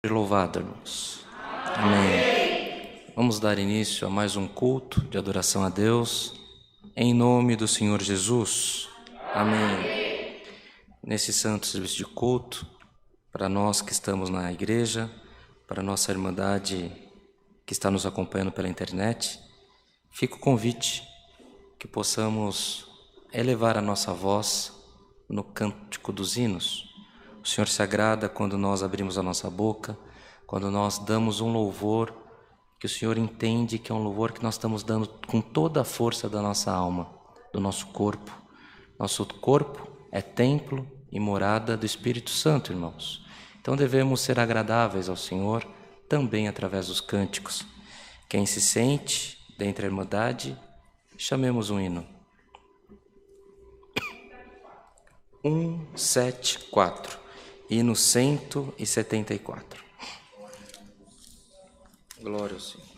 Louvado, irmãos. Amém. Vamos dar início a mais um culto de adoração a Deus, em nome do Senhor Jesus. Amém. Nesse santo serviço de culto, para nós que estamos na igreja, para nossa irmandade que está nos acompanhando pela internet, fica o convite que possamos elevar a nossa voz no cântico dos hinos. O Senhor se agrada quando nós abrimos a nossa boca, quando nós damos um louvor que o Senhor entende que é um louvor que nós estamos dando com toda a força da nossa alma, do nosso corpo. Nosso corpo é templo e morada do Espírito Santo, irmãos. Então devemos ser agradáveis ao Senhor também através dos cânticos. Quem se sente dentre a irmandade, chamemos um hino. 174, hino 174. Glória ao Senhor.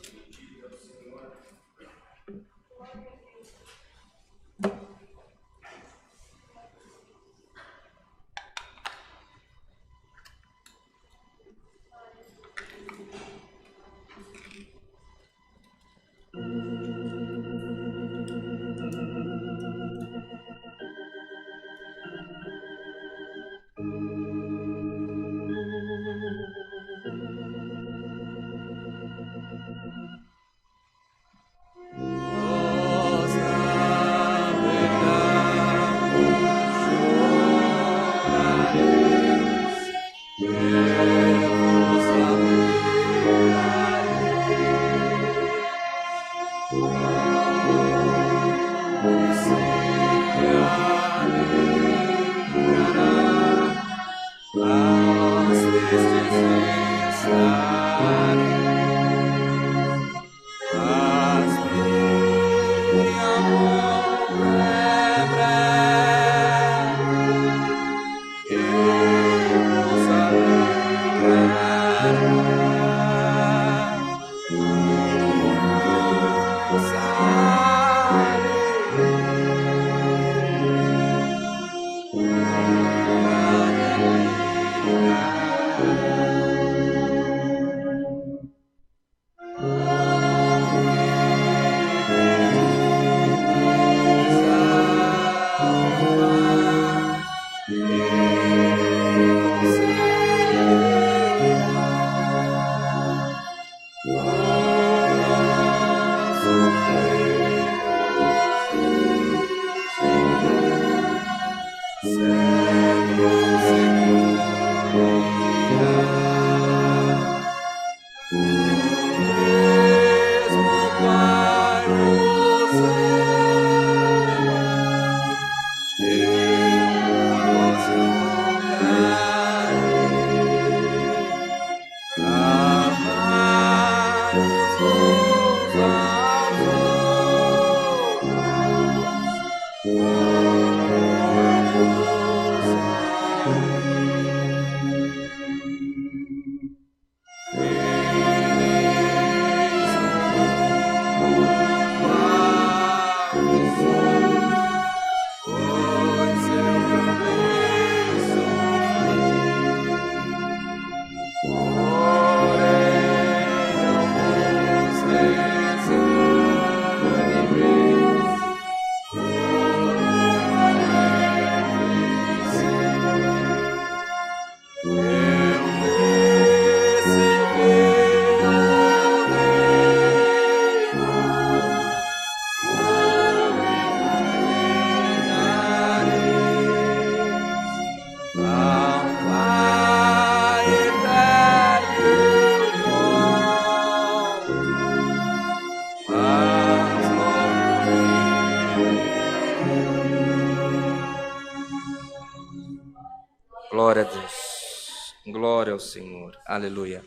Glória a Deus, glória ao Senhor, aleluia.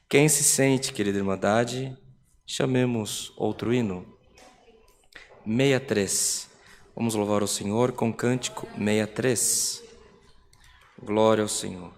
Quem se sente, querida irmandade, chamemos outro hino. 63, vamos louvar o Senhor com o cântico 63. Glória ao Senhor.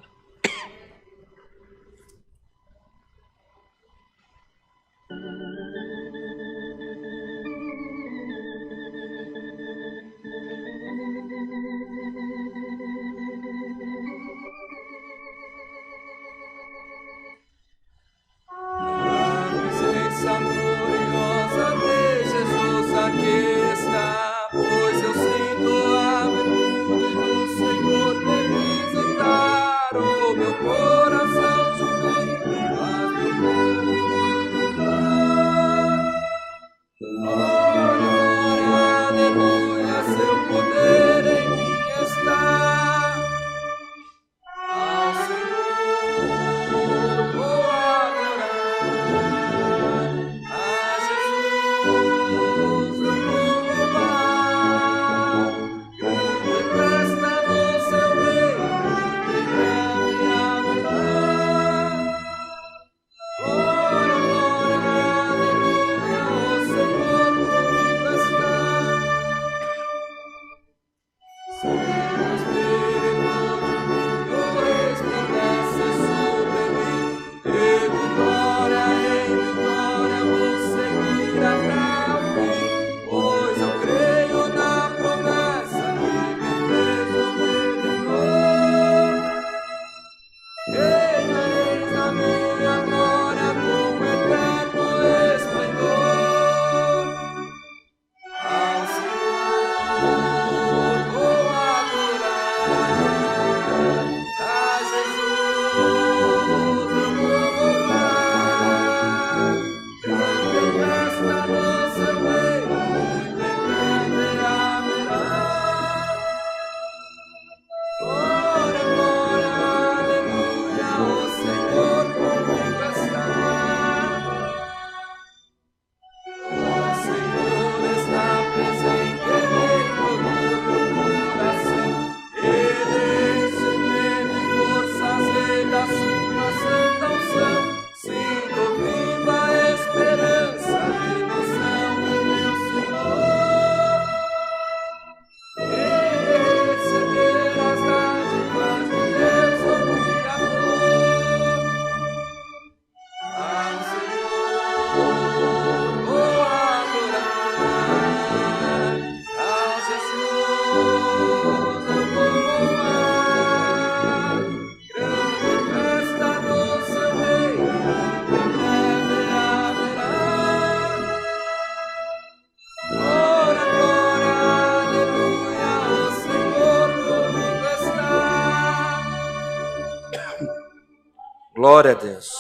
Glória a Deus.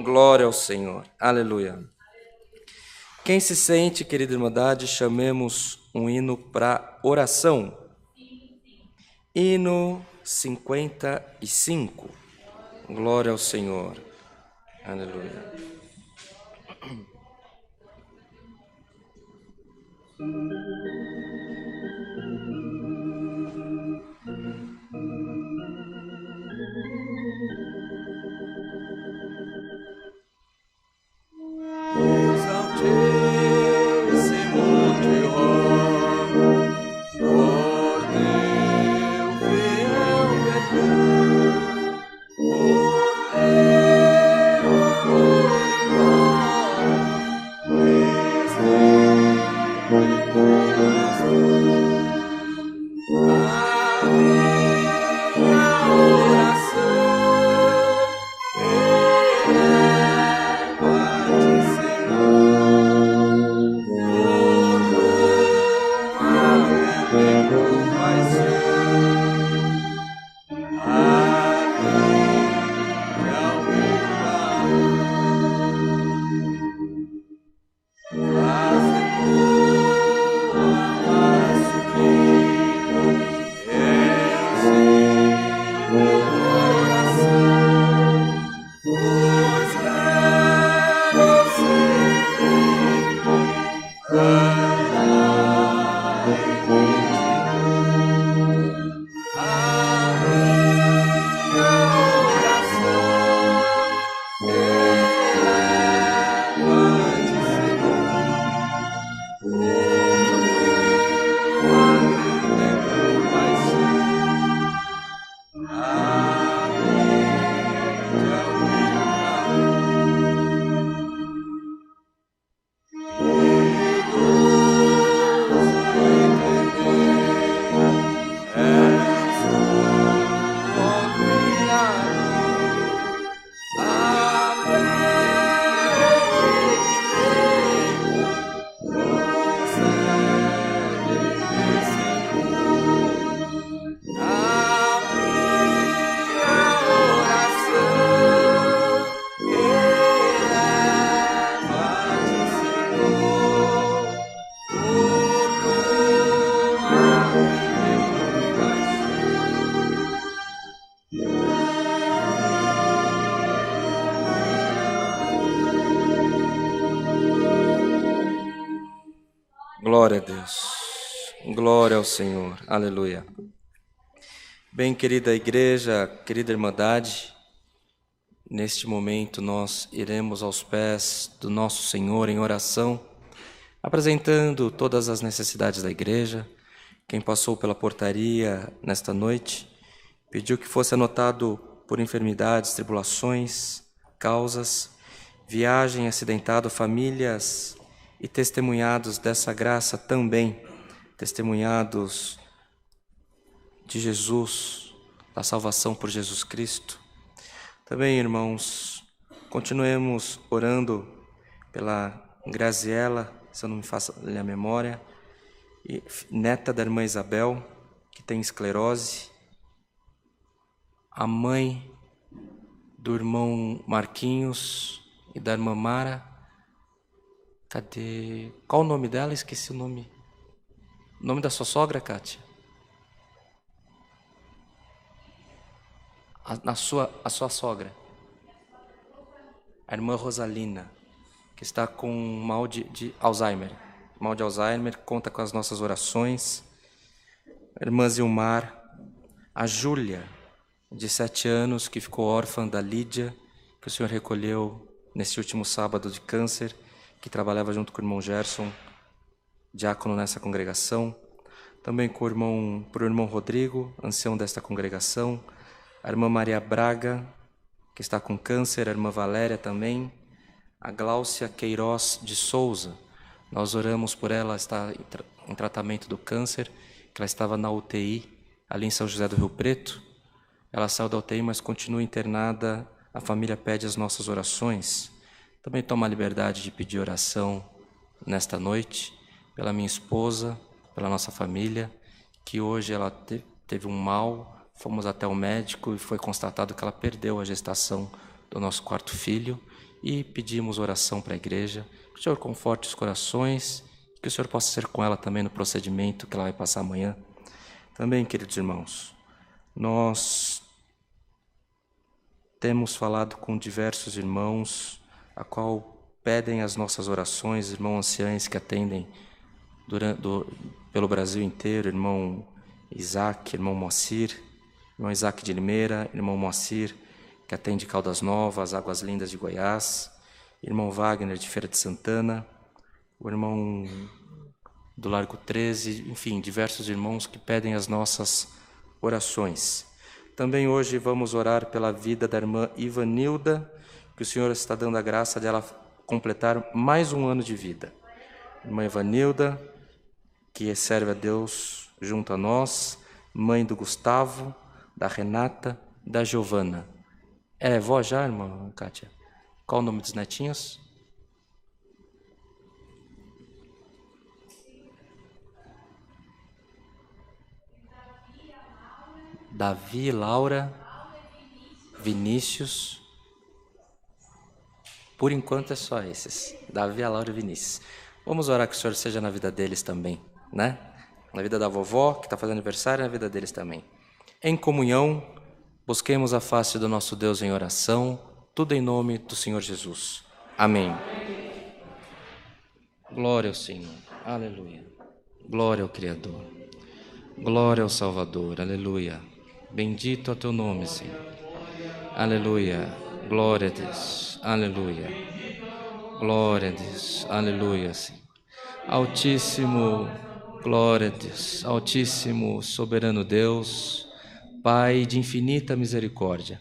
Glória ao Senhor. Aleluia. Quem se sente, querida irmandade, chamemos um hino para oração. Hino 55. Glória ao Senhor. Aleluia. Glória a Deus. Glória ao Senhor. Aleluia. Bem, querida igreja, querida irmandade, neste momento nós iremos aos pés do nosso Senhor em oração, apresentando todas as necessidades da igreja. Quem passou pela portaria nesta noite pediu que fosse anotado por enfermidades, tribulações, causas, viagem, acidentado, famílias e testemunhados dessa graça também, testemunhados de Jesus, da salvação por Jesus Cristo. Também, irmãos, continuemos orando pela Graziela, se eu não me faço a memória, e neta da irmã Isabel, que tem esclerose, a mãe do irmão Marquinhos e da irmã Mara. Cadê? Qual o nome dela? Esqueci o nome. O nome da sua sogra, Kátia? A sua sogra. A irmã Rosalina, que está com mal de Alzheimer. Mal de Alzheimer, conta com as nossas orações. A irmã Zilmar. A Júlia, de 7 anos, que ficou órfã da Lídia, que o Senhor recolheu nesse último sábado de câncer, que trabalhava junto com o irmão Gerson, diácono nessa congregação. Também para o irmão Rodrigo, ancião desta congregação. A irmã Maria Braga, que está com câncer. A irmã Valéria também. A Gláucia Queiroz de Souza. Nós oramos por ela, está em tratamento do câncer, que ela estava na UTI, ali em São José do Rio Preto. Ela saiu da UTI, mas continua internada. A família pede as nossas orações. Também tomo a liberdade de pedir oração nesta noite pela minha esposa, pela nossa família, que hoje ela teve um mal, fomos até o médico e foi constatado que ela perdeu a gestação do nosso quarto filho e pedimos oração para a igreja. Que o Senhor conforte os corações, que o Senhor possa ser com ela também no procedimento que ela vai passar amanhã. Também, queridos irmãos, nós temos falado com diversos irmãos, a qual pedem as nossas orações, irmãos anciães que atendem pelo Brasil inteiro, irmão Isaac, irmão Moacir, irmão Isaac de Limeira, irmão Moacir, que atende Caldas Novas, Águas Lindas de Goiás, irmão Wagner de Feira de Santana, o irmão do Largo 13, enfim, diversos irmãos que pedem as nossas orações. Também hoje vamos orar pela vida da irmã Ivanilda, que o Senhor está dando a graça de ela completar mais um ano de vida. Irmã Ivanilda, que serve a Deus junto a nós, mãe do Gustavo, da Renata, da Giovana. É vó já, irmã Kátia? Qual o nome dos netinhos? Davi, Laura, Vinícius. Por enquanto é só esses. Davi, Laura e Vinícius. Vamos orar que o Senhor seja na vida deles também, né? Na vida da vovó, que está fazendo aniversário, e na vida deles também. Em comunhão, busquemos a face do nosso Deus em oração, tudo em nome do Senhor Jesus. Amém. Glória ao Senhor. Aleluia. Glória ao Criador. Glória ao Salvador. Aleluia. Bendito é o teu nome, Senhor. Aleluia. Glória a Deus. Aleluia. Glória a Deus. Aleluia, Senhor. Altíssimo, glória a Deus. Altíssimo, soberano Deus, Pai de infinita misericórdia.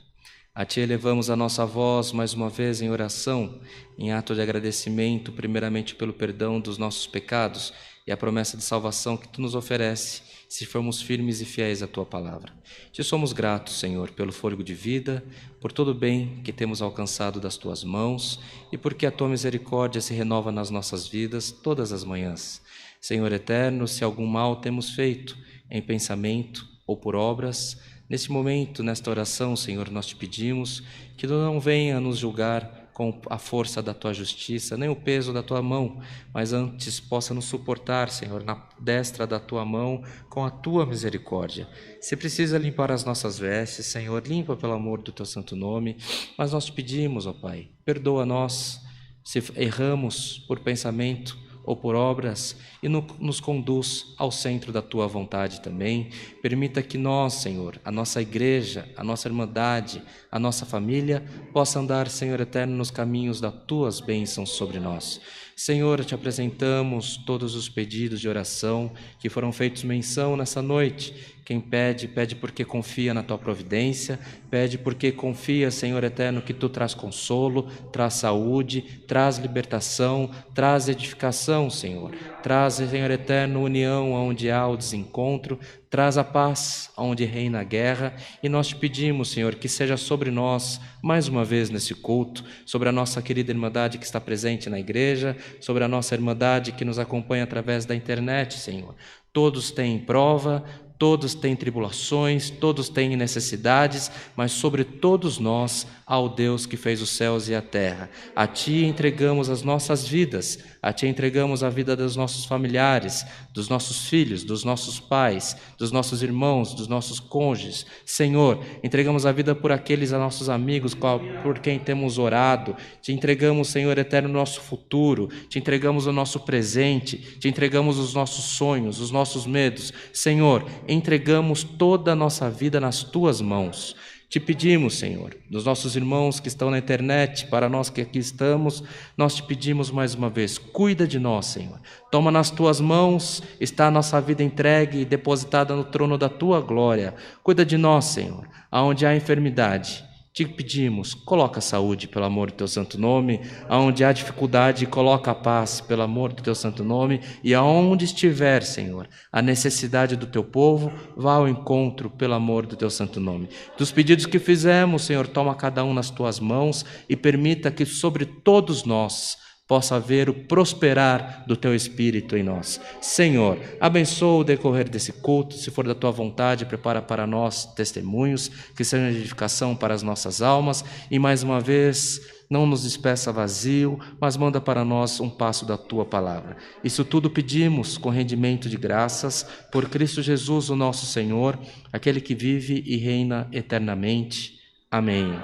A Ti elevamos a nossa voz mais uma vez em oração, em ato de agradecimento, primeiramente pelo perdão dos nossos pecados e a promessa de salvação que Tu nos oferece, se formos firmes e fiéis à Tua palavra. Te somos gratos, Senhor, pelo fôlego de vida, por todo o bem que temos alcançado das Tuas mãos e porque a Tua misericórdia se renova nas nossas vidas todas as manhãs. Senhor eterno, se algum mal temos feito em pensamento ou por obras, nesse momento, nesta oração, Senhor, nós te pedimos que Tu não venha nos julgar com a força da Tua justiça, nem o peso da Tua mão, mas antes possa nos suportar, Senhor, na destra da Tua mão, com a Tua misericórdia. Se precisa limpar as nossas vestes, Senhor, limpa pelo amor do Teu santo nome, mas nós te pedimos, ó Pai, perdoa-nós se erramos por pensamento ou por obras, e nos conduz ao centro da Tua vontade também. Permita que nós, Senhor, a nossa igreja, a nossa irmandade, a nossa família, possa andar, Senhor eterno, nos caminhos das Tuas bênçãos sobre nós. Senhor, te apresentamos todos os pedidos de oração que foram feitos menção nessa noite. Quem pede, pede porque confia na Tua providência, pede porque confia, Senhor eterno, que Tu traz consolo, traz saúde, traz libertação, traz edificação, Senhor. Traz, Senhor eterno, união onde há o desencontro, traz a paz onde reina a guerra, e nós te pedimos, Senhor, que seja sobre nós, mais uma vez nesse culto, sobre a nossa querida irmandade que está presente na igreja, sobre a nossa irmandade que nos acompanha através da internet, Senhor. Todos têm prova, todos têm tribulações, todos têm necessidades, mas sobre todos nós há o Deus que fez os céus e a terra. A Ti entregamos as nossas vidas, a Ti entregamos a vida dos nossos familiares, dos nossos filhos, dos nossos pais, dos nossos irmãos, dos nossos cônjuges. Senhor, entregamos a vida por aqueles nossos amigos por quem temos orado. Te entregamos, Senhor eterno, o nosso futuro, Te entregamos o nosso presente, Te entregamos os nossos sonhos, os nossos medos. Senhor, entregamos toda a nossa vida nas Tuas mãos. Te pedimos, Senhor, dos nossos irmãos que estão na internet, para nós que aqui estamos, nós Te pedimos mais uma vez, cuida de nós, Senhor. Toma nas Tuas mãos, está a nossa vida entregue e depositada no trono da Tua glória. Cuida de nós, Senhor, aonde há enfermidade. Te pedimos, coloca a saúde pelo amor do Teu santo nome, aonde há dificuldade, coloca a paz pelo amor do Teu santo nome, e aonde estiver, Senhor, a necessidade do Teu povo, vá ao encontro pelo amor do Teu santo nome. Dos pedidos que fizemos, Senhor, toma cada um nas Tuas mãos e permita que sobre todos nós possa haver o prosperar do Teu Espírito em nós. Senhor, abençoa o decorrer desse culto, se for da Tua vontade, prepara para nós testemunhos, que sejam de edificação para as nossas almas, e mais uma vez, não nos despeça vazio, mas manda para nós um passo da Tua palavra. Isso tudo pedimos com rendimento de graças, por Cristo Jesus, o nosso Senhor, aquele que vive e reina eternamente. Amém.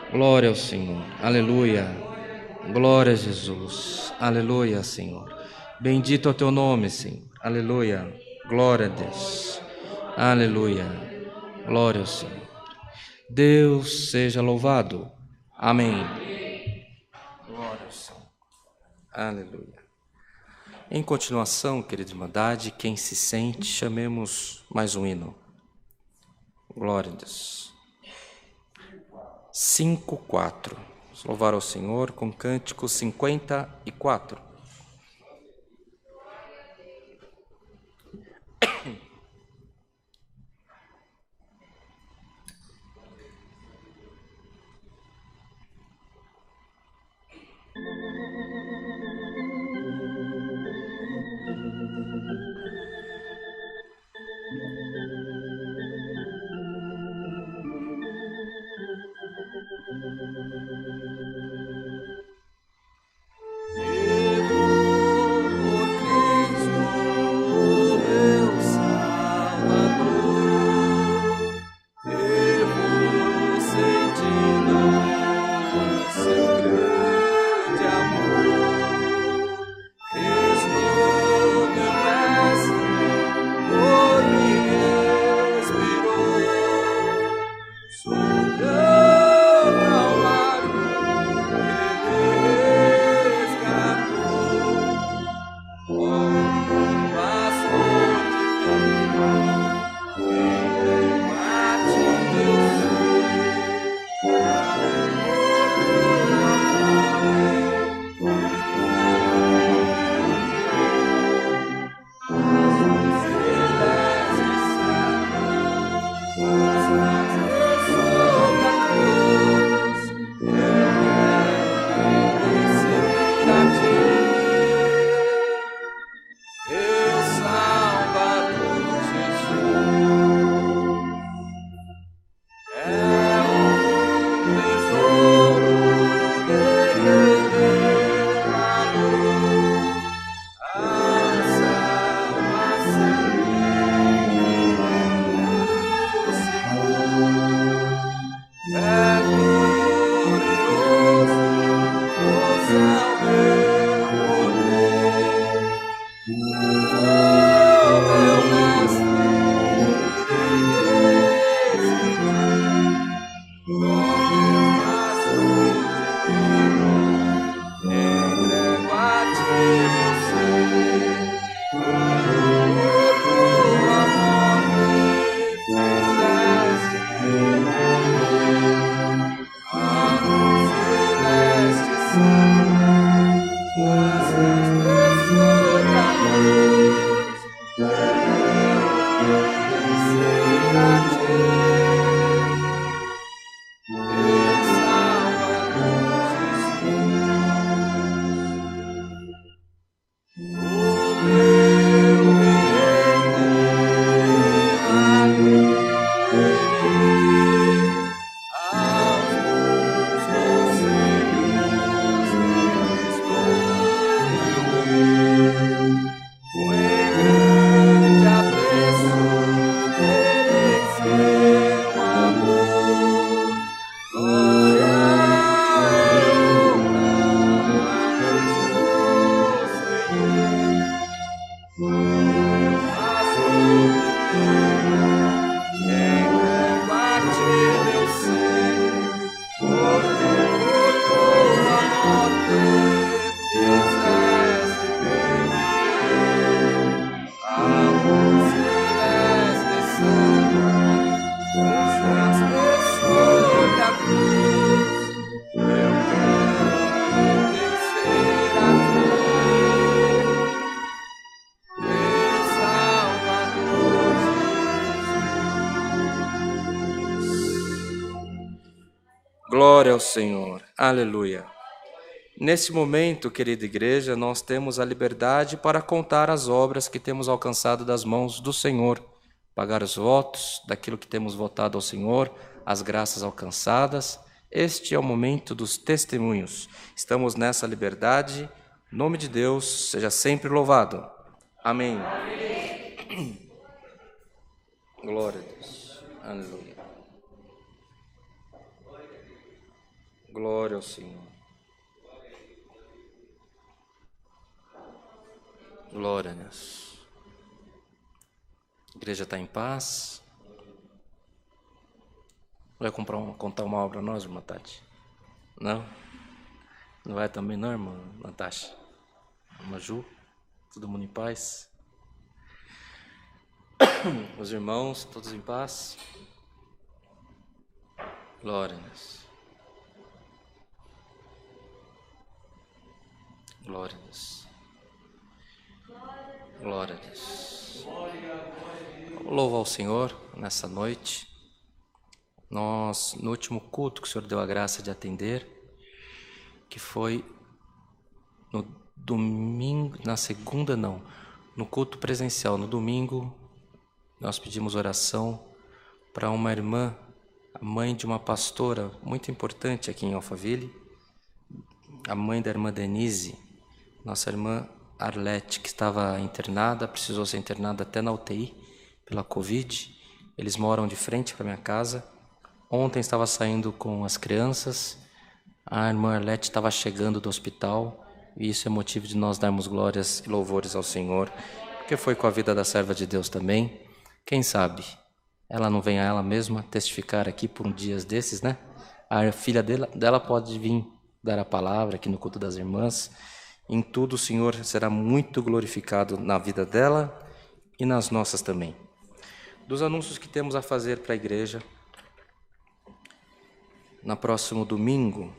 Glória ao Senhor. Aleluia. Glória a Jesus. Aleluia, Senhor. Bendito é o Teu nome, Senhor. Aleluia. Glória a Deus. Aleluia. Glória ao Senhor. Deus seja louvado. Amém. Glória ao Senhor. Aleluia. Em continuação, querida irmandade, quem se sente, chamemos mais um hino. Glória a Deus. 5:4. Vamos louvar ao Senhor com cântico 54. Glória ao Senhor. Aleluia. Nesse momento, querida igreja, nós temos a liberdade para contar as obras que temos alcançado das mãos do Senhor, pagar os votos daquilo que temos votado ao Senhor, as graças alcançadas. Este é o momento dos testemunhos. Estamos nessa liberdade. Em nome de Deus, seja sempre louvado. Amém. Amém. Glória a Deus. Aleluia. Glória ao Senhor. Glória a Deus. A igreja está em paz. Vai contar uma obra a nós, irmã Tati? Não? Não vai também não, irmã Natasha? Irmã Ju? Todo mundo em paz? Os irmãos, todos em paz? Glória a Deus. Glória a Deus. Glória a Deus. Louvo ao Senhor nessa noite. Nós, no último culto que o Senhor deu a graça de atender, que foi no domingo, na segunda não, no culto presencial, no domingo, nós pedimos oração para uma irmã, a mãe de uma pastora muito importante aqui em Alphaville, a mãe da irmã Denise, nossa irmã Arlete, que estava internada, precisou ser internada até na UTI pela Covid. Eles moram de frente para minha casa. Ontem estava saindo com as crianças, a irmã Arlete estava chegando do hospital, e isso é motivo de nós darmos glórias e louvores ao Senhor, porque foi com a vida da serva de Deus também. Quem sabe ela não vem a ela mesma testificar aqui por um dias desses, né? A filha dela pode vir dar a palavra aqui no culto das irmãs. Em tudo o Senhor será muito glorificado na vida dela e nas nossas também. Dos anúncios que temos a fazer para a igreja, no próximo domingo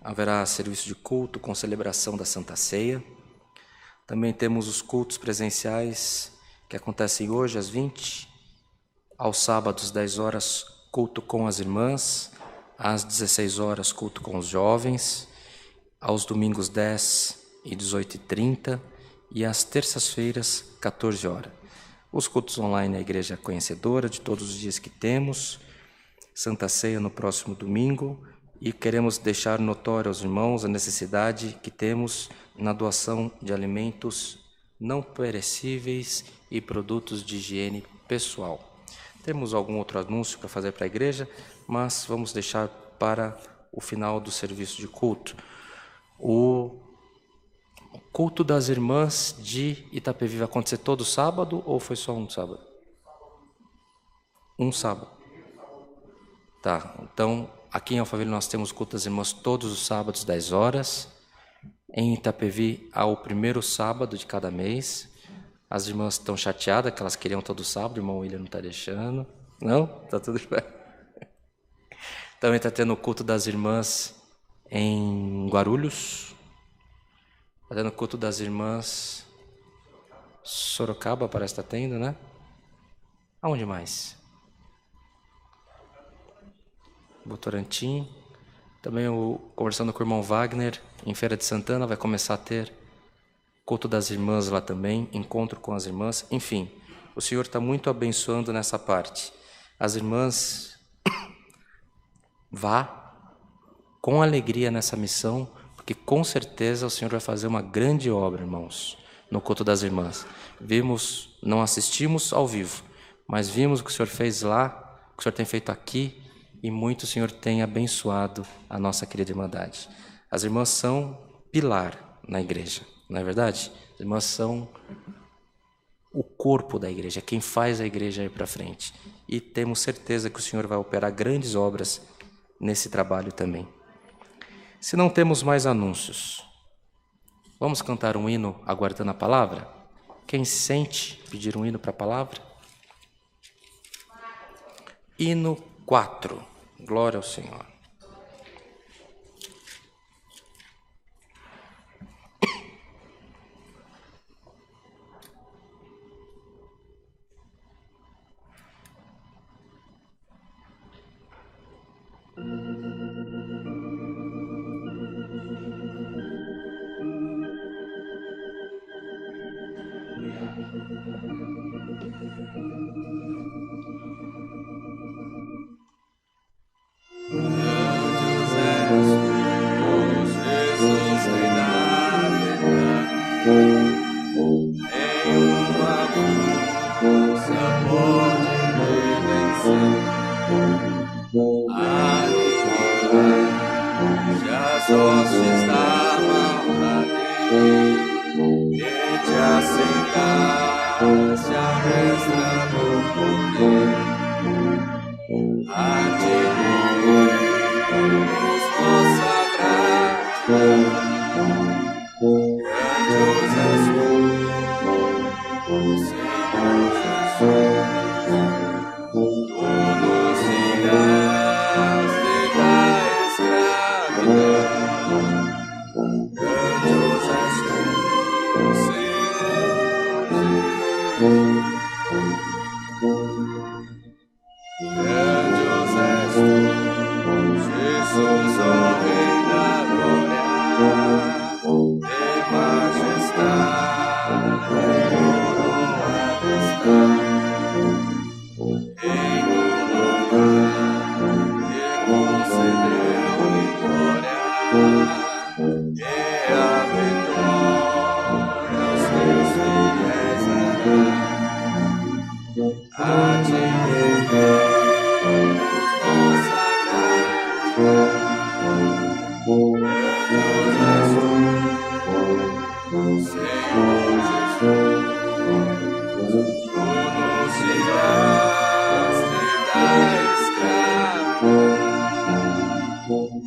haverá serviço de culto com celebração da Santa Ceia. Também temos os cultos presenciais que acontecem hoje às 20, aos sábados 10 horas culto com as irmãs, às 16 horas culto com os jovens, aos domingos 10 e 18h30 e às terças-feiras 14 horas. Os cultos online, a igreja conhecedora de todos os dias que temos, Santa Ceia no próximo domingo, e queremos deixar notório aos irmãos a necessidade que temos na doação de alimentos não perecíveis e produtos de higiene pessoal. Temos algum outro anúncio para fazer para a igreja, mas vamos deixar para o final do serviço de culto. O culto das irmãs de Itapevi vai acontecer todo sábado ou foi só um sábado? Um sábado. Tá, então aqui em Alphaville nós temos culto das irmãs todos os sábados, 10 horas. Em Itapevi, há o primeiro sábado de cada mês. As irmãs estão chateadas, que elas queriam todo sábado, o irmão William não está deixando. Não? Está tudo bem. Também está tendo o culto das irmãs em Guarulhos. Está tendo o culto das irmãs Sorocaba, parece que está tendo, né? Aonde mais? Votorantim. Também conversando com o irmão Wagner, em Feira de Santana, vai começar a ter culto das irmãs lá também, encontro com as irmãs. Enfim, o Senhor está muito abençoando nessa parte. As irmãs, vá com alegria nessa missão, porque com certeza o Senhor vai fazer uma grande obra, irmãos, no culto das irmãs. Vimos, não assistimos ao vivo, mas vimos o que o Senhor fez lá, o que o Senhor tem feito aqui, e muito o Senhor tem abençoado a nossa querida irmandade. As irmãs são pilar na igreja, não é verdade? As irmãs são o corpo da igreja, quem faz a igreja ir para frente. E temos certeza que o Senhor vai operar grandes obras nesse trabalho também. Se não temos mais anúncios, vamos cantar um hino aguardando a palavra? Quem sente pedir um hino para a palavra? Hino 4. Glória ao Senhor. as hostes da maldade, e te assentaste à destra do poder. A ti nos consagraste, grandioso és tu, Senhor Jesus. Tu nos tiraste da escravidão, grandioso és tu, Senhor Jesus. Grandioso és tu, Jesus, o Rei da glória, de majestade e coroa está. Em todo lugar que concedeu vitória, e a vitória aos teus fiéis dará. A ti devemos consagrar, grandioso és tu, Senhor Jesus. Tu nos tiraste da escravidão,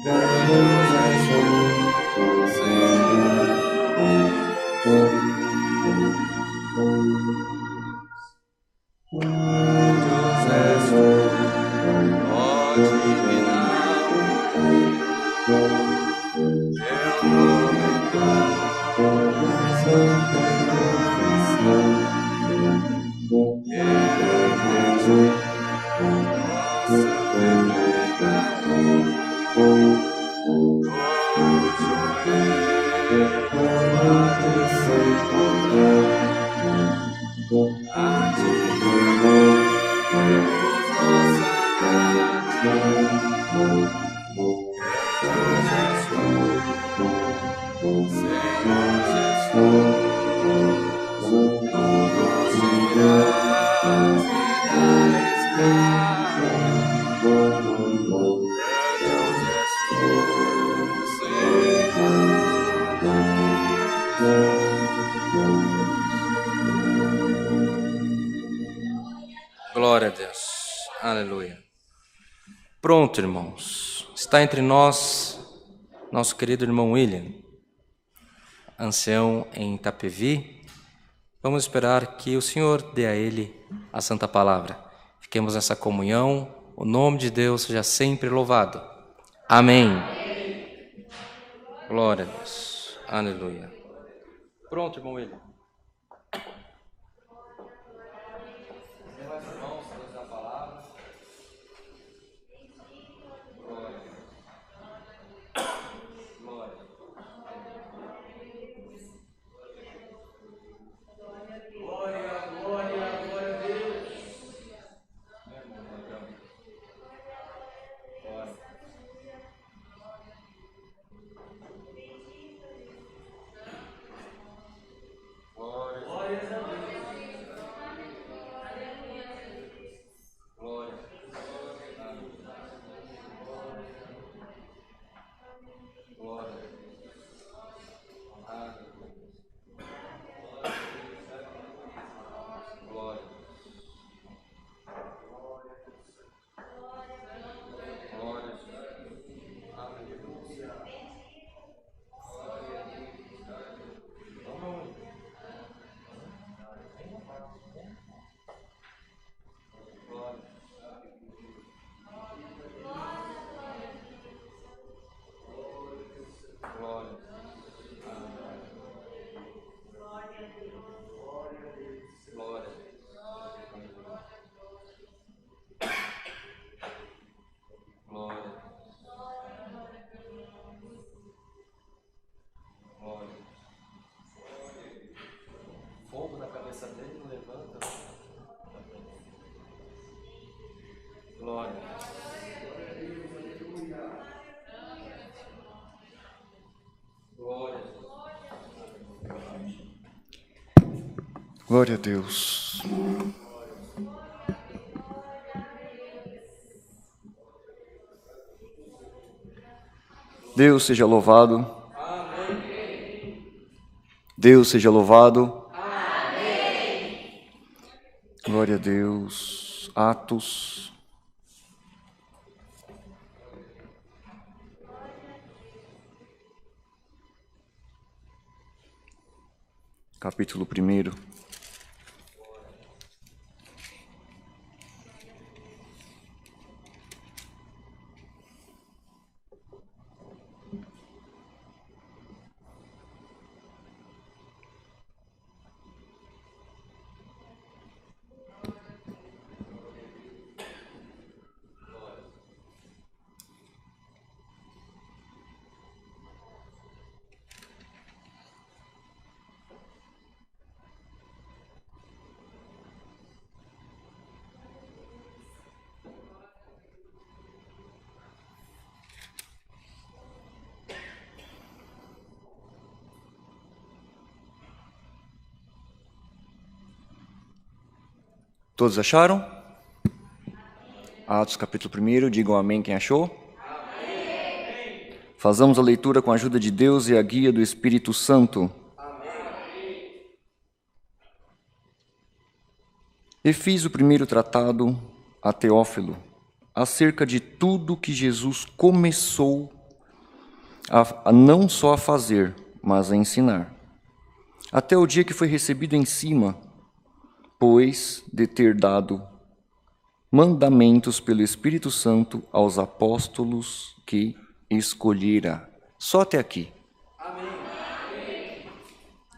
grandioso és tu, Senhor Jesus. Grandioso és tu, ó divina teu nome é santo e profissão. Glória a Deus. Aleluia. Pronto, irmãos. Está entre nós nosso querido irmão William, ancião em Itapevi. Vamos esperar que o Senhor dê a ele a santa palavra. Fiquemos nessa comunhão. O nome de Deus seja sempre louvado. Amém. Glória a Deus. Aleluia. Pronto, irmão William. Glória a Deus. Deus seja louvado. Amém. Deus seja louvado. Amém. Glória a Deus. Atos. Capítulo 1. Todos acharam? Atos capítulo 1, digam amém quem achou. Amém. Fazamos a leitura com a ajuda de Deus e a guia do Espírito Santo. Amém. E fiz o primeiro tratado a Teófilo, acerca de tudo que Jesus começou a não só a fazer, mas a ensinar, até o dia que foi recebido em cima, pois de ter dado mandamentos pelo Espírito Santo aos apóstolos que escolhera. Só até aqui. Amém.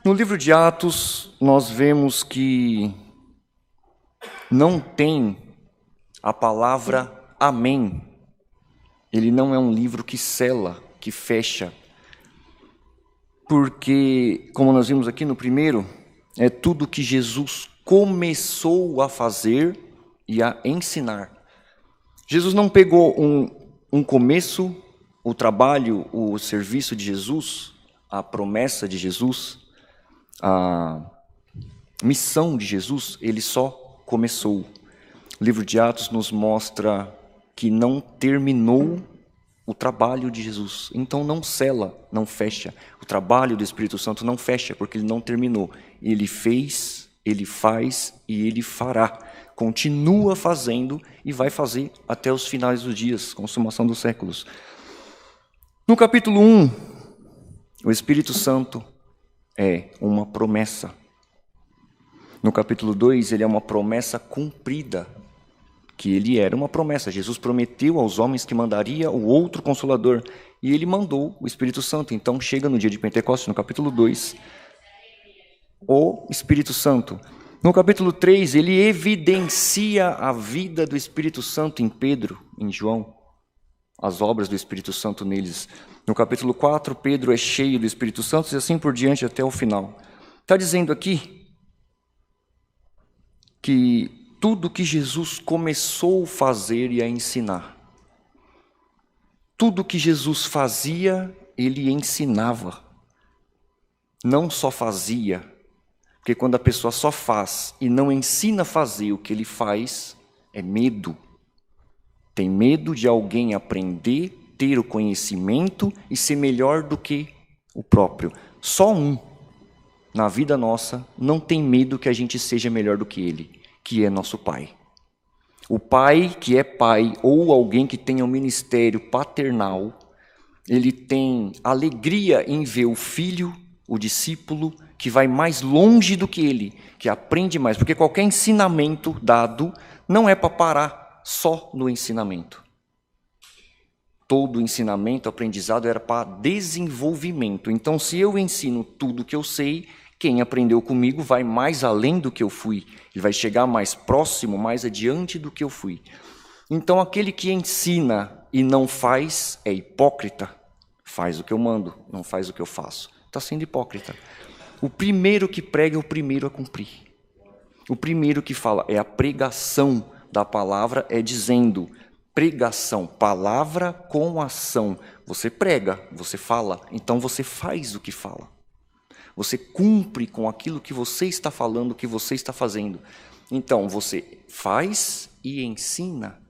No livro de Atos, nós vemos que não tem a palavra amém. Ele não é um livro que sela, que fecha. Porque, como nós vimos aqui no primeiro, é tudo que Jesus começou a fazer e a ensinar. Jesus não pegou um começo, o trabalho, o serviço de Jesus, a promessa de Jesus, a missão de Jesus, ele só começou. O livro de Atos nos mostra que não terminou o trabalho de Jesus. Então não sela, não fecha. O trabalho do Espírito Santo não fecha, porque ele não terminou. Ele fez, ele faz e ele fará. Continua fazendo e vai fazer até os finais dos dias, consumação dos séculos. No capítulo 1, o Espírito Santo é uma promessa. No capítulo 2, ele é uma promessa cumprida, que ele era uma promessa. Jesus prometeu aos homens que mandaria o outro Consolador, e ele mandou o Espírito Santo. Então chega no dia de Pentecostes, no capítulo 2, o Espírito Santo. No capítulo 3, ele evidencia a vida do Espírito Santo em Pedro, em João, as obras do Espírito Santo neles. No capítulo 4, Pedro é cheio do Espírito Santo e assim por diante até o final. Está dizendo aqui que tudo que Jesus começou a fazer e a ensinar, tudo que Jesus fazia, ele ensinava. Não só fazia, porque quando a pessoa só faz e não ensina a fazer o que ele faz, é medo. Tem medo de alguém aprender, ter o conhecimento e ser melhor do que o próprio. Só um, na vida nossa, não tem medo que a gente seja melhor do que ele, que é nosso Pai. O pai que é pai ou alguém que tenha um ministério paternal, ele tem alegria em ver o filho, o discípulo, que vai mais longe do que ele, que aprende mais. Porque qualquer ensinamento dado não é para parar só no ensinamento. Todo ensinamento, aprendizado era para desenvolvimento. Então, se eu ensino tudo que eu sei, quem aprendeu comigo vai mais além do que eu fui. Ele vai chegar mais próximo, mais adiante do que eu fui. Então, aquele que ensina e não faz é hipócrita. Faz o que eu mando, não faz o que eu faço. Está sendo hipócrita. O primeiro que prega é o primeiro a cumprir. O primeiro que fala é a pregação da palavra, é dizendo, pregação, palavra com ação. Você prega, você fala, então você faz o que fala. Você cumpre com aquilo que você está falando, que você está fazendo. Então, você faz e ensina.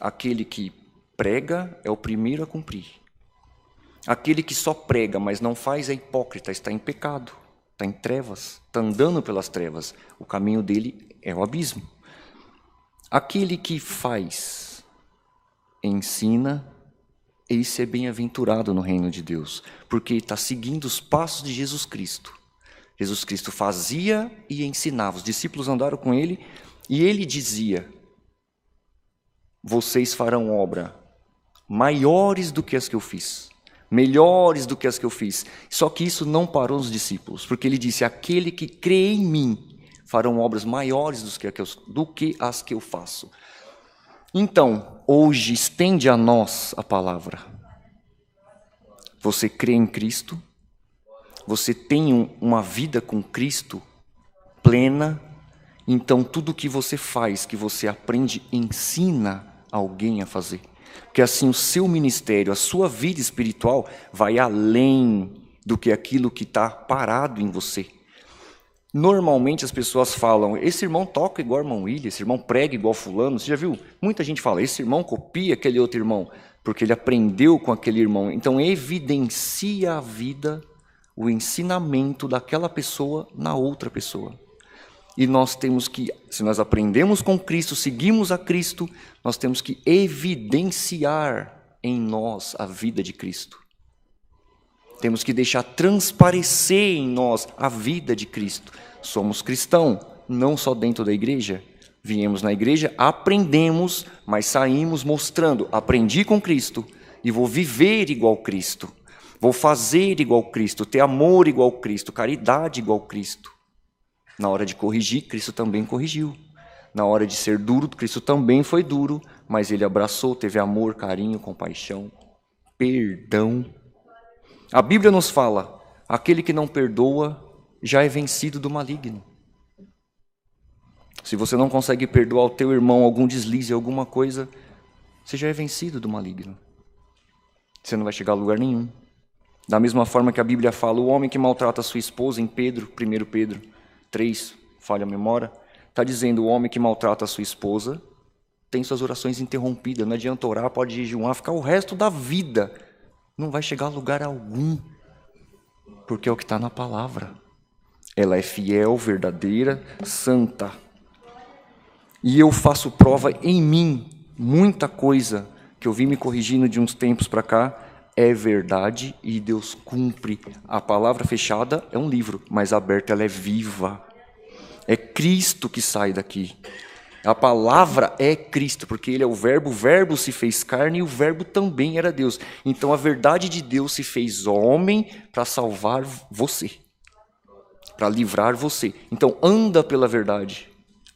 Aquele que prega é o primeiro a cumprir. Aquele que só prega, mas não faz, é hipócrita, está em pecado, está em trevas, está andando pelas trevas. O caminho dele é o abismo. Aquele que faz, ensina, esse é bem-aventurado no reino de Deus, porque está seguindo os passos de Jesus Cristo. Jesus Cristo fazia e ensinava. Os discípulos andaram com ele e ele dizia: vocês farão obra maiores do que as que eu fiz, melhores do que as que eu fiz. Só que isso não parou nos discípulos, porque ele disse: aquele que crê em mim farão obras maiores do que as que eu faço. Então, hoje, estende a nós a palavra. Você crê em Cristo? Você tem uma vida com Cristo plena? Então, tudo que você faz, que você aprende, ensina alguém a fazer. Porque assim o seu ministério, a sua vida espiritual vai além do que aquilo que está parado em você. Normalmente as pessoas falam: esse irmão toca igual o irmão William, esse irmão prega igual fulano. Você já viu? Muita gente fala: esse irmão copia aquele outro irmão, porque ele aprendeu com aquele irmão. Então evidencia a vida, o ensinamento daquela pessoa na outra pessoa. E nós temos que, se nós aprendemos com Cristo, seguimos a Cristo, nós temos que evidenciar em nós a vida de Cristo. Temos que deixar transparecer em nós a vida de Cristo. Somos cristãos, não só dentro da igreja. Viemos na igreja, aprendemos, mas saímos mostrando: aprendi com Cristo e vou viver igual Cristo. Vou fazer igual Cristo, ter amor igual Cristo, caridade igual Cristo. Na hora de corrigir, Cristo também corrigiu. Na hora de ser duro, Cristo também foi duro, mas ele abraçou, teve amor, carinho, compaixão, perdão. A Bíblia nos fala: aquele que não perdoa já é vencido do maligno. Se você não consegue perdoar o teu irmão algum deslize, alguma coisa, você já é vencido do maligno. Você não vai chegar a lugar nenhum. Da mesma forma que a Bíblia fala: o homem que maltrata a sua esposa, em Pedro, 1 Pedro 3, falha a memória, está dizendo: o homem que maltrata a sua esposa tem suas orações interrompidas, não adianta orar, pode jejuar, ficar o resto da vida, não vai chegar a lugar algum, porque é o que está na palavra. Ela é fiel, verdadeira, santa. E eu faço prova em mim, muita coisa que eu vim me corrigindo de uns tempos para cá, é verdade e Deus cumpre. A palavra fechada é um livro, mas aberta ela é viva. É Cristo que sai daqui. A palavra é Cristo, porque Ele é o Verbo se fez carne e o Verbo também era Deus. Então a verdade de Deus se fez homem para salvar você, para livrar você. Então anda pela verdade,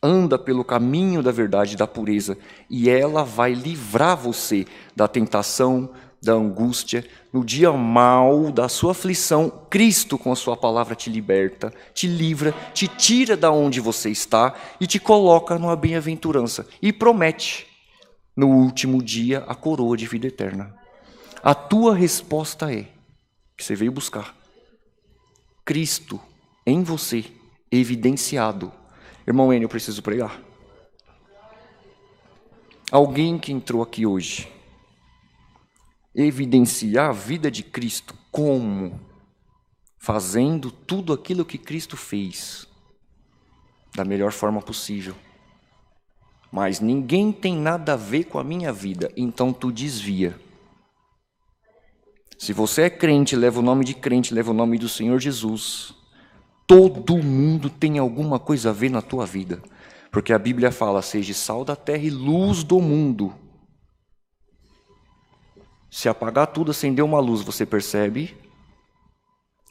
anda pelo caminho da verdade, da pureza, e ela vai livrar você da tentação, da angústia. No dia mau da sua aflição, Cristo com a sua palavra te liberta, te livra, te tira da onde você está e te coloca numa bem-aventurança e promete no último dia a coroa de vida eterna. A tua resposta é que você veio buscar Cristo em você, evidenciado. Irmão Enio, eu preciso pregar. Alguém que entrou aqui hoje evidenciar a vida de Cristo, como? Fazendo tudo aquilo que Cristo fez da melhor forma possível. Mas ninguém tem nada a ver com a minha vida, então tu desvia. Se você é crente, leva o nome de crente, leva o nome do Senhor Jesus, todo mundo tem alguma coisa a ver na tua vida, porque a Bíblia fala: seja sal da terra e luz do mundo. Se apagar tudo, acender uma luz, você percebe?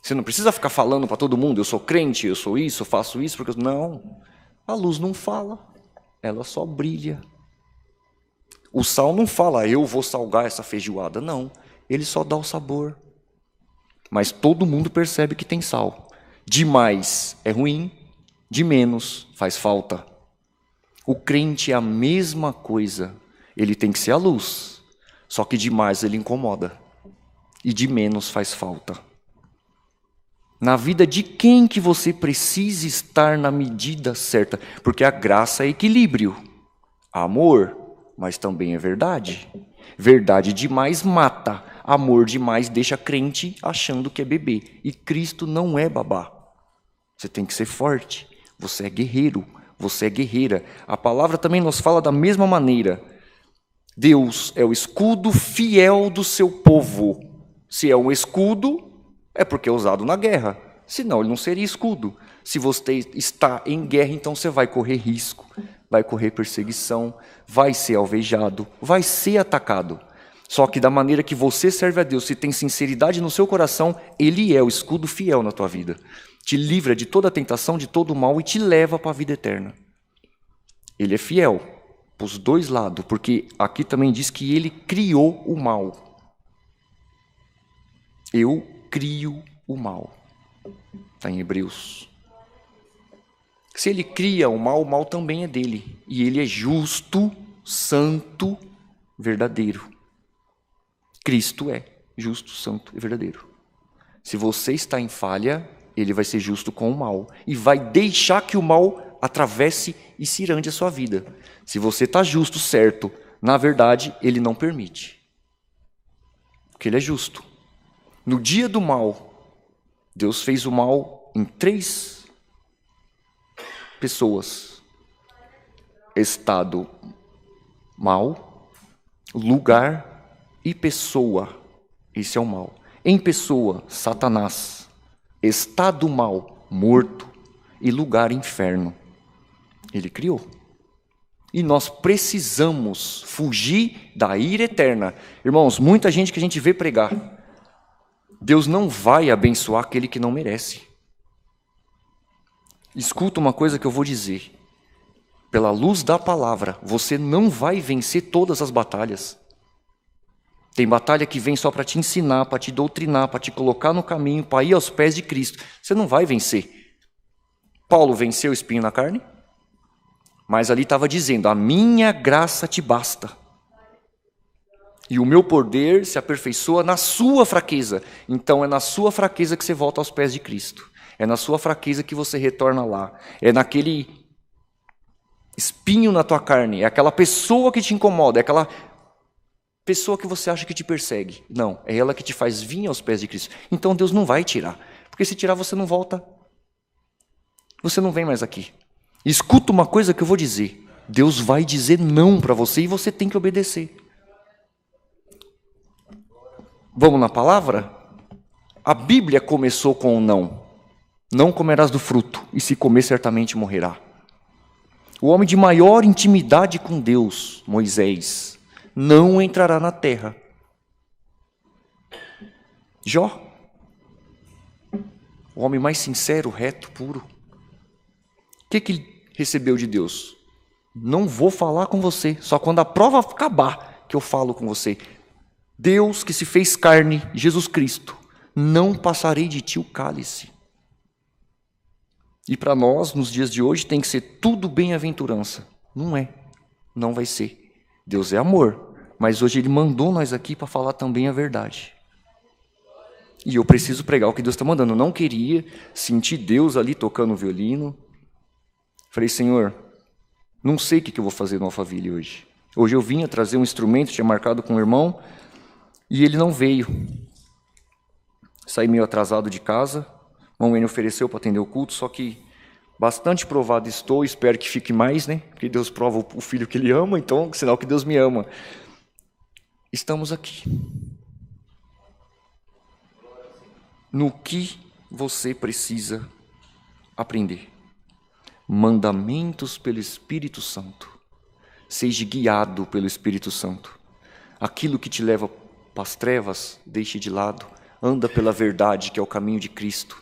Você não precisa ficar falando para todo mundo: eu sou crente, eu sou isso, eu faço isso, porque não. A luz não fala, ela só brilha. O sal não fala: eu vou salgar essa feijoada, não. Ele só dá o sabor. Mas todo mundo percebe que tem sal. De mais é ruim, de menos faz falta. O crente é a mesma coisa. Ele tem que ser a luz. Só que de mais ele incomoda. E de menos faz falta. Na vida de quem que você precisa estar na medida certa? Porque a graça é equilíbrio. Amor, mas também é verdade. Verdade demais mata, amor demais deixa crente achando que é bebê. E Cristo não é babá. Você tem que ser forte, você é guerreiro, você é guerreira. A palavra também nos fala da mesma maneira. Deus é o escudo fiel do seu povo. Se é um escudo, é porque é usado na guerra. Senão ele não seria escudo. Se você está em guerra, então você vai correr risco, vai correr perseguição, vai ser alvejado, vai ser atacado. Só que da maneira que você serve a Deus, se tem sinceridade no seu coração, Ele é o escudo fiel na tua vida. Te livra de toda a tentação, de todo o mal e te leva para a vida eterna. Ele é fiel para os dois lados, porque aqui também diz que Ele criou o mal. Eu crio o mal. Está em Hebreus. Se Ele cria o mal também é dele. E Ele é justo, santo, verdadeiro. Cristo é justo, santo e verdadeiro. Se você está em falha, Ele vai ser justo com o mal. E vai deixar que o mal atravesse e cirande a sua vida. Se você está justo, certo, na verdade, Ele não permite. Porque Ele é justo. No dia do mal, Deus fez o mal em 3 pessoas. Estado mal, lugar e pessoa. Esse é o mal. Em pessoa, Satanás. Estado mal, morto. E lugar, inferno. Ele criou. E nós precisamos fugir da ira eterna. Irmãos, muita gente que a gente vê pregar. Deus não vai abençoar aquele que não merece. Escuta uma coisa que eu vou dizer. Pela luz da palavra, você não vai vencer todas as batalhas. Tem batalha que vem só para te ensinar, para te doutrinar, para te colocar no caminho, para ir aos pés de Cristo. Você não vai vencer. Paulo venceu o espinho na carne, mas ali estava dizendo, a minha graça te basta. E o meu poder se aperfeiçoa na sua fraqueza. Então é na sua fraqueza que você volta aos pés de Cristo. É na sua fraqueza que você retorna lá. É naquele espinho na tua carne. É aquela pessoa que te incomoda. É aquela pessoa que você acha que te persegue. Não, é ela que te faz vir aos pés de Cristo. Então Deus não vai tirar. Porque se tirar você não volta. Você não vem mais aqui. Escuta uma coisa que eu vou dizer. Deus vai dizer não para você e você tem que obedecer. Vamos na palavra? A Bíblia começou com o não. Não comerás do fruto, e se comer certamente morrerá. O homem de maior intimidade com Deus, Moisés, não entrará na terra. Jó, o homem mais sincero, reto, puro. O que ele recebeu de Deus? Não vou falar com você, só quando a prova acabar que eu falo com você. Deus que se fez carne, Jesus Cristo, não passarei de ti o cálice. E para nós, nos dias de hoje, tem que ser tudo bem-aventurança. Não é, não vai ser. Deus é amor, mas hoje Ele mandou nós aqui para falar também a verdade. E eu preciso pregar o que Deus está mandando. Eu não queria sentir Deus ali tocando o violino. Falei, Senhor, não sei o que eu vou fazer no Alphaville hoje. Hoje eu vinha trazer um instrumento, tinha marcado com o irmão, e ele não veio. Saí meio atrasado de casa. O irmão N ofereceu para atender o culto, só que bastante provado estou, espero que fique mais, né? Porque Deus prova o filho que Ele ama, então sinal que Deus me ama. Estamos aqui. No que você precisa aprender? Mandamentos pelo Espírito Santo. Seja guiado pelo Espírito Santo. Aquilo que te leva para as trevas, deixe de lado. Anda pela verdade, que é o caminho de Cristo.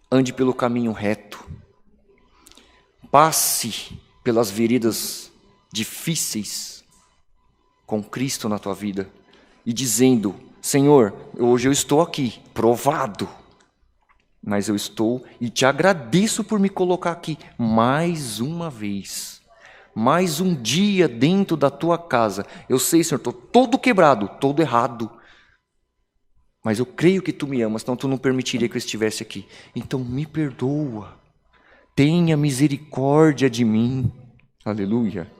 Ande pelo caminho reto. Passe pelas veredas difíceis com Cristo na tua vida. E dizendo, Senhor, hoje eu estou aqui, provado. Mas eu estou e te agradeço por me colocar aqui mais uma vez. Mais um dia dentro da tua casa. Eu sei, Senhor, estou todo quebrado, todo errado. Mas eu creio que tu me amas, então tu não permitiria que eu estivesse aqui. Então me perdoa. Tenha misericórdia de mim. Aleluia.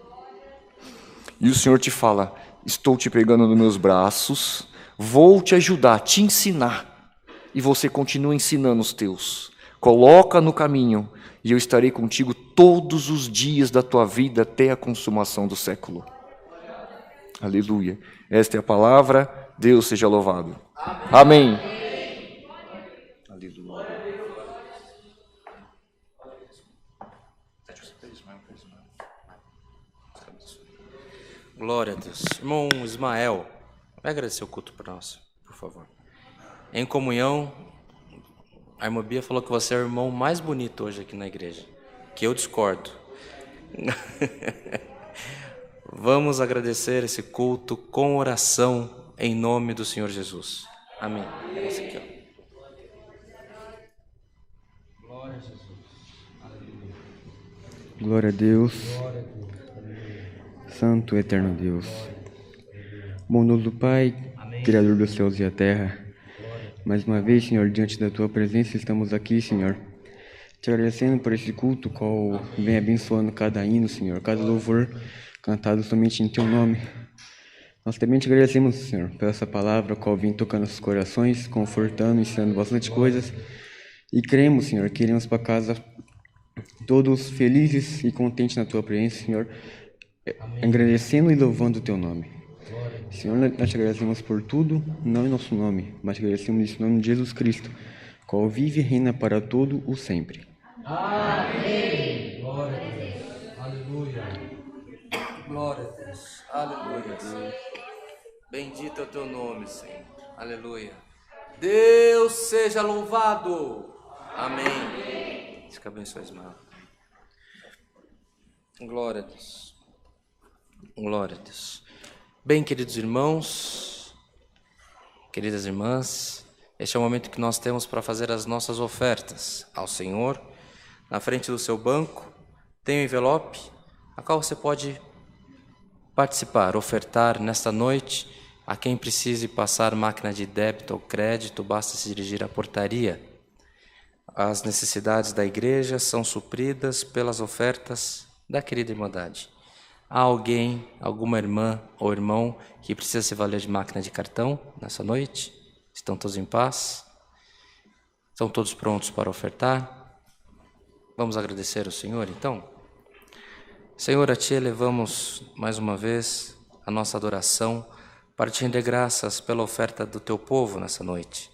e o Senhor te fala: estou te pegando nos meus braços, vou te ajudar, te ensinar, e você continua ensinando os teus. Coloca no caminho, e eu estarei contigo todos os dias da tua vida até a consumação do século. Aleluia. Esta é a palavra. Deus seja louvado. Amém. Aleluia. Glória a Deus. Irmão Ismael, vai agradecer o culto para nós, por favor. Em comunhão, a irmã Bia falou que você é o irmão mais bonito hoje aqui na igreja, que eu discordo. Vamos agradecer esse culto com oração em nome do Senhor Jesus. Amém. Esse aqui, ó. Glória a Jesus. Aleluia. Glória a Deus. Santo e eterno Deus. Bondoso Pai, Criador dos céus e a terra. Mais uma vez, Senhor, diante da Tua presença, estamos aqui, Senhor, te agradecendo por esse culto, qual vem abençoando cada hino, Senhor, cada louvor cantado somente em Teu nome. Nós também te agradecemos, Senhor, por essa palavra, qual vem tocando nossos corações, confortando, ensinando bastante coisas. E cremos, Senhor, que iremos para casa todos felizes e contentes na Tua presença, Senhor, agradecendo e louvando o Teu nome. Senhor, nós te agradecemos por tudo, não em nosso nome, mas te agradecemos em nome de Jesus Cristo, qual vive e reina para todo o sempre. Amém. Glória a Deus. Aleluia. Glória a Deus. Aleluia. Bendito é o teu nome, Senhor. Aleluia. Deus seja louvado. Amém. Deus que abençoe, Ismael. Glória a Deus. Glória a Deus. Bem, queridos irmãos, queridas irmãs, este é o momento que nós temos para fazer as nossas ofertas ao Senhor. Na frente do seu banco tem um envelope, a qual você pode participar, ofertar nesta noite. A quem precise passar máquina de débito ou crédito, basta se dirigir à portaria. As necessidades da igreja são supridas pelas ofertas da querida Irmandade. Há alguém, alguma irmã ou irmão que precisa se valer de máquina de cartão nessa noite? Estão todos em paz? Estão todos prontos para ofertar? Vamos agradecer ao Senhor, então? Senhor, a Ti elevamos mais uma vez a nossa adoração para Te render graças pela oferta do Teu povo nessa noite.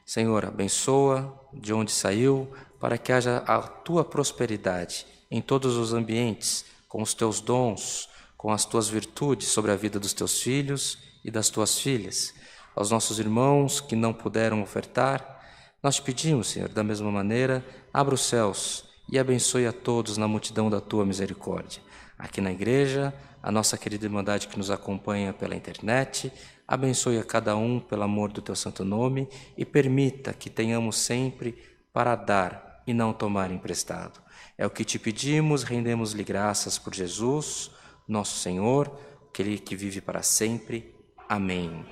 Senhor, abençoa de onde saiu para que haja a Tua prosperidade em todos os ambientes, com os Teus dons, com as Tuas virtudes sobre a vida dos Teus filhos e das Tuas filhas. Aos nossos irmãos que não puderam ofertar, nós Te pedimos, Senhor, da mesma maneira, abra os céus e abençoe a todos na multidão da Tua misericórdia. Aqui na igreja, a nossa querida Irmandade que nos acompanha pela internet, abençoe a cada um pelo amor do Teu santo nome e permita que tenhamos sempre para dar e não tomar emprestado. É o que Te pedimos, rendemos-lhe graças por Jesus, nosso Senhor, aquele que vive para sempre. Amém.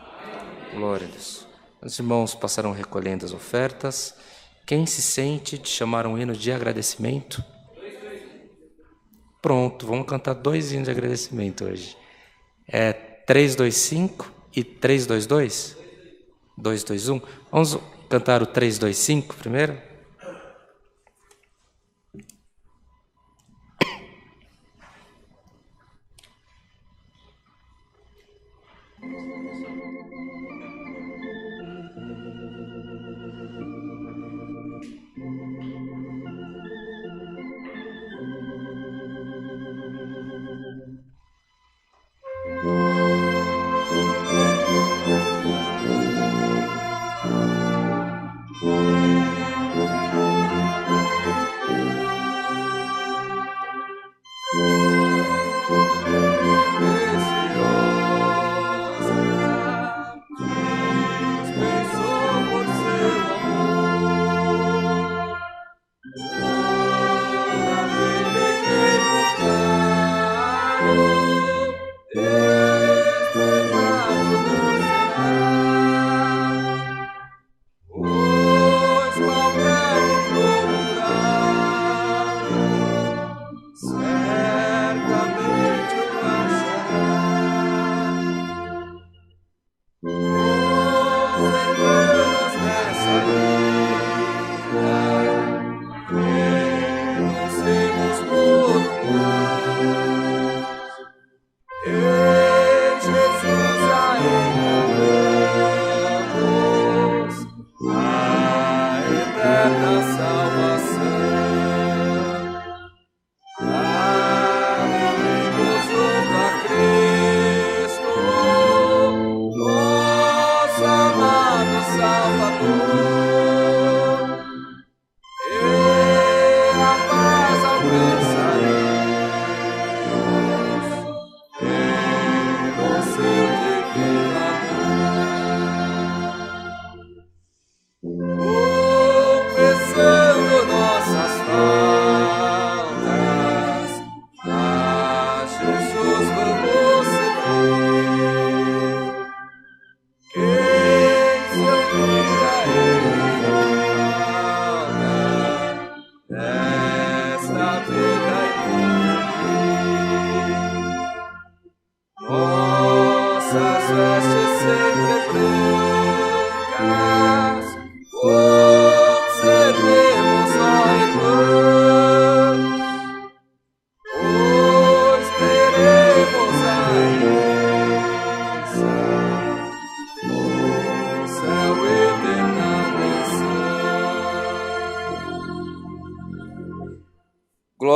Glória a Deus. Os irmãos passarão recolhendo as ofertas. Quem se sente de chamar um hino de agradecimento? Pronto, vamos cantar 2 hinos de agradecimento hoje. 325 e 322? 221? Vamos cantar o 325 primeiro?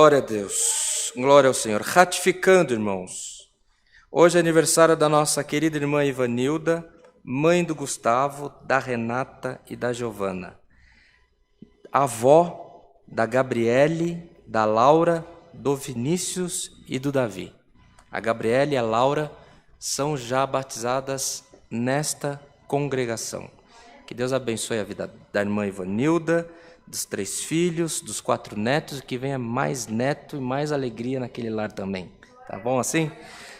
Glória a Deus, glória ao Senhor. Ratificando, irmãos, hoje é aniversário da nossa querida irmã Ivanilda, mãe do Gustavo, da Renata e da Giovana, avó da Gabriele, da Laura, do Vinícius e do Davi. A Gabriele e a Laura são já batizadas nesta congregação. Que Deus abençoe a vida da irmã Ivanilda, dos 3 filhos, dos 4 netos, e que venha mais neto e mais alegria naquele lar também. Tá bom assim?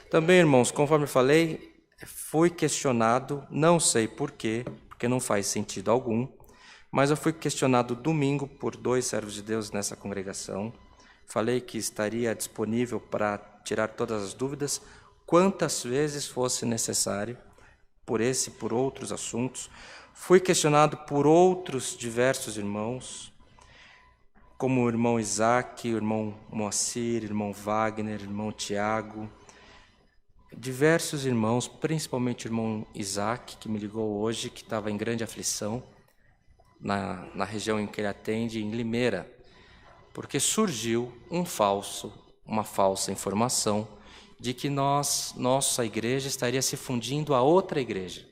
Também, irmãos, conforme eu falei, fui questionado, não sei por quê, porque não faz sentido algum, mas eu fui questionado domingo por 2 servos de Deus nessa congregação. Falei que estaria disponível para tirar todas as dúvidas, quantas vezes fosse necessário, por esse e por outros assuntos. Fui questionado por outros diversos irmãos, como o irmão Isaac, o irmão Moacir, o irmão Wagner, o irmão Tiago, diversos irmãos, principalmente o irmão Isaac, que me ligou hoje, que estava em grande aflição na região em que ele atende, em Limeira, porque surgiu uma falsa informação de que nossa igreja estaria se fundindo a outra igreja.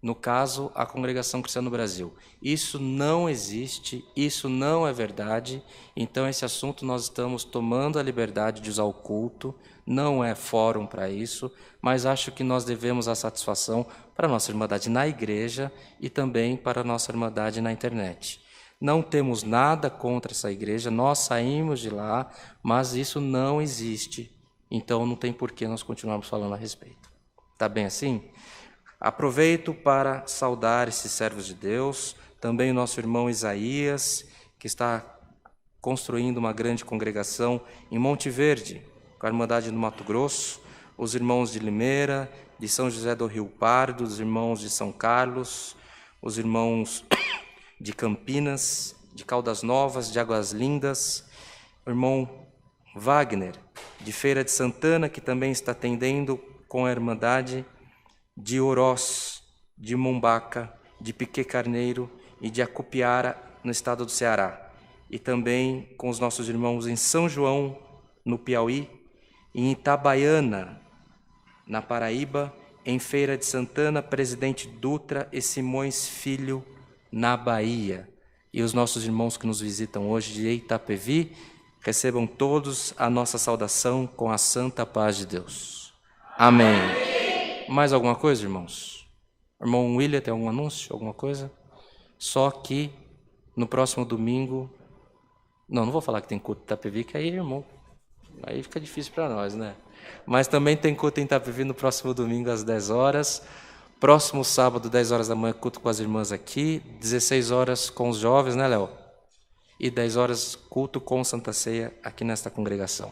No caso, a Congregação Cristã no Brasil. Isso não existe, isso não é verdade, então esse assunto nós estamos tomando a liberdade de usar o culto, não é fórum para isso, mas acho que nós devemos a satisfação para a nossa irmandade na igreja e também para a nossa irmandade na internet. Não temos nada contra essa igreja, nós saímos de lá, mas isso não existe, então não tem por que nós continuarmos falando a respeito. Tá bem assim? Aproveito para saudar esses servos de Deus, também o nosso irmão Isaías, que está construindo uma grande congregação em Monte Verde, com a Irmandade do Mato Grosso, os irmãos de Limeira, de São José do Rio Pardo, os irmãos de São Carlos, os irmãos de Campinas, de Caldas Novas, de Águas Lindas, o irmão Wagner, de Feira de Santana, que também está atendendo com a Irmandade de Oroz, de Mombaca, de Piquet Carneiro e de Acupiara, no estado do Ceará. E também com os nossos irmãos em São João, no Piauí, e em Itabaiana, na Paraíba, em Feira de Santana, Presidente Dutra e Simões Filho, na Bahia. E os nossos irmãos que nos visitam hoje de Itapevi, recebam todos a nossa saudação com a santa paz de Deus. Amém. Mais alguma coisa, irmãos? O irmão William tem algum anúncio, alguma coisa? Só que no próximo domingo... Não vou falar que tem culto em Itapevi, que aí, irmão, aí fica difícil para nós, né? Mas também tem culto em Itapevi no próximo domingo às 10 horas. Próximo sábado, 10 horas da manhã, culto com as irmãs aqui. 16 horas com os jovens, né, Léo? E 10 horas, culto com Santa Ceia aqui nesta congregação.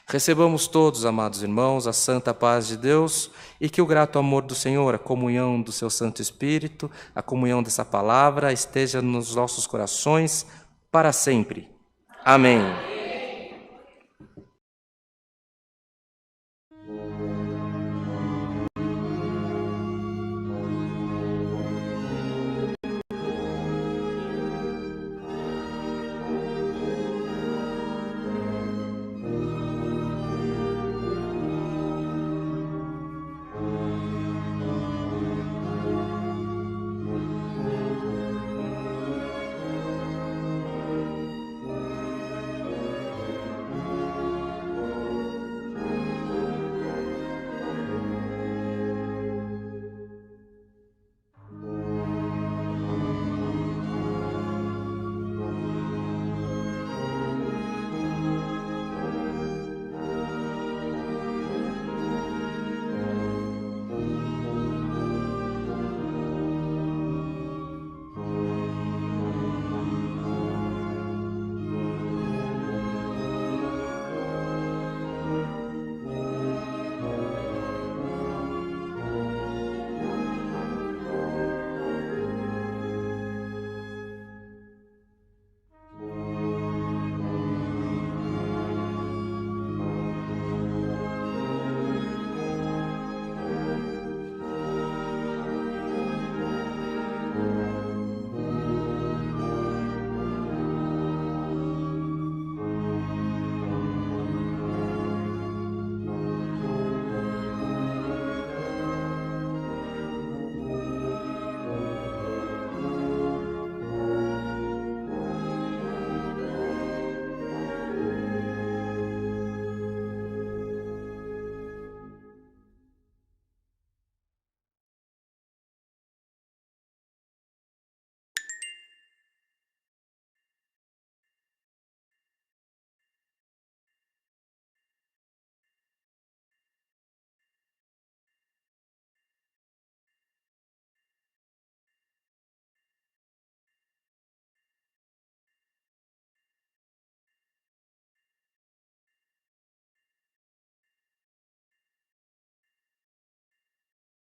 Recebamos todos, amados irmãos, a santa paz de Deus e que o grato amor do Senhor, a comunhão do seu Santo Espírito, a comunhão dessa palavra esteja nos nossos corações para sempre. Amém.